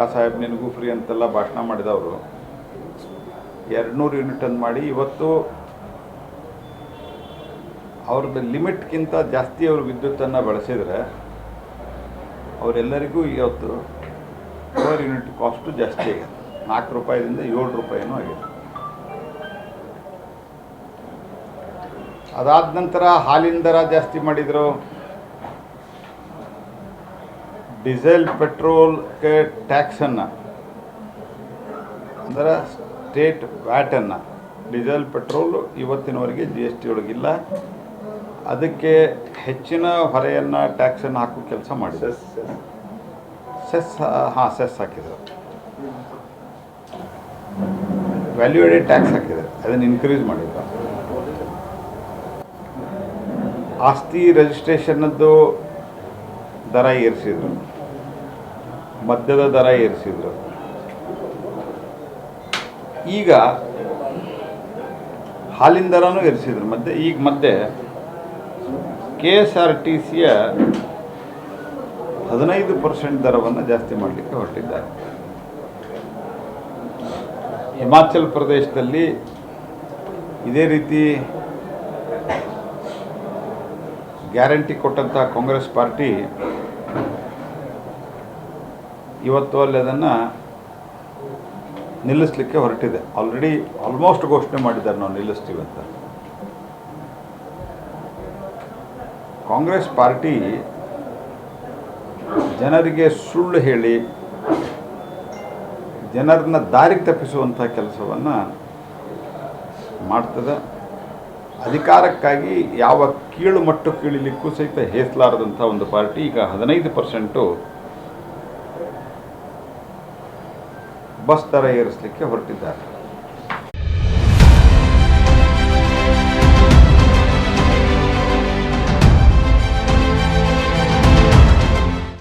ಸಾಹೇಬ್ ನಿನಗೂ ಫ್ರೀ ಅಂತೆಲ್ಲ ಭಾಷಣ ಮಾಡಿದವರು 200 ಯೂನಿಟ್ ಅಂತ ಮಾಡಿ ಇವತ್ತು ಅವ್ರದ್ದು ಲಿಮಿಟ್ಗಿಂತ ಜಾಸ್ತಿ ಅವರು ವಿದ್ಯುತ್ತನ್ನು ಬಳಸಿದರೆ ಅವರೆಲ್ಲರಿಗೂ ಇವತ್ತು ಪರ್ ಯೂನಿಟ್ ಕಾಸ್ಟು ಜಾಸ್ತಿ ಆಗಿದೆ. 4 ರೂಪಾಯಿದಿಂದ 7 ರೂಪಾಯಿನೂ ಆಗಿದೆ. ಅದಾದ ನಂತರ ಹಾಲಿನ ದರ ಜಾಸ್ತಿ ಮಾಡಿದರು. ಡೀಸೆಲ್ ಪೆಟ್ರೋಲ್ಗೆ ಟ್ಯಾಕ್ಸನ್ನು ಅಂದರೆ ಸ್ಟೇಟ್ ವ್ಯಾಟನ್ನು ಡೀಸೆಲ್ ಪೆಟ್ರೋಲು ಇವತ್ತಿನವರೆಗೆ GST ಒಳಗಿಲ್ಲ. ಅದಕ್ಕೆ ಹೆಚ್ಚಿನ ಹೊರೆಯನ್ನು ಟ್ಯಾಕ್ಸನ್ನು ಹಾಕೋ ಕೆಲಸ ಮಾಡಿದ್ದಾರೆ. ಸೆಸ್ ಹಾಕಿದ್ದಾರೆ. ವ್ಯಾಲ್ಯೂ ಎಡೆಡ್ ಟ್ಯಾಕ್ಸ್ ಹಾಕಿದ್ದಾರೆ, ಅದನ್ನು ಇನ್ಕ್ರೀಸ್ ಮಾಡಿದ್ರು. ಆಸ್ತಿ ರಿಜಿಸ್ಟ್ರೇಷನ್ನದ್ದು ದರ ಏರಿಸಿದ್ರು, ಮದ್ಯದ ದರ ಏರಿಸಿದ್ರು. ಈಗ ಹಾಲಿನ ದರನೂ ಏರಿಸಿದ್ರು. ಈಗ ಮಧ್ಯೆ KSRTCಯ 15% ದರವನ್ನು ಜಾಸ್ತಿ ಮಾಡಲಿಕ್ಕೆ ಹೊರಟಿದ್ದಾರೆ. ಹಿಮಾಚಲ ಪ್ರದೇಶದಲ್ಲಿ ಇದೇ ರೀತಿ ಗ್ಯಾರಂಟಿ ಕೊಟ್ಟಂಥ ಕಾಂಗ್ರೆಸ್ ಪಾರ್ಟಿ ಇವತ್ತು ಅಲ್ಲಿ ಅದನ್ನು ನಿಲ್ಲಿಸಲಿಕ್ಕೆ ಹೊರಟಿದೆ. ಆಲ್ರೆಡಿ ಆಲ್ಮೋಸ್ಟ್ ಘೋಷಣೆ ಮಾಡಿದ್ದಾರೆ, ನಾವು ನಿಲ್ಲಿಸ್ತೀವಿ ಅಂತ. ಕಾಂಗ್ರೆಸ್ ಪಾರ್ಟಿ ಜನರಿಗೆ ಸುಳ್ಳು ಹೇಳಿ ಜನರನ್ನ ದಾರಿಗೆ ತಪ್ಪಿಸುವಂಥ ಕೆಲಸವನ್ನು ಮಾಡ್ತದೆ. ಅಧಿಕಾರಕ್ಕಾಗಿ ಯಾವ ಕೀಳು ಮಟ್ಟ ಕೀಳಿಲಿಕ್ಕೂ ಸಹಿತ ಹೇಸಲಾರದಂಥ ಒಂದು ಪಾರ್ಟಿ ಈಗ 15% ಬಸ್ ದರ ಏರಿಸಲಿಕ್ಕೆ ಹೊರಟಿದ್ದಾರೆ.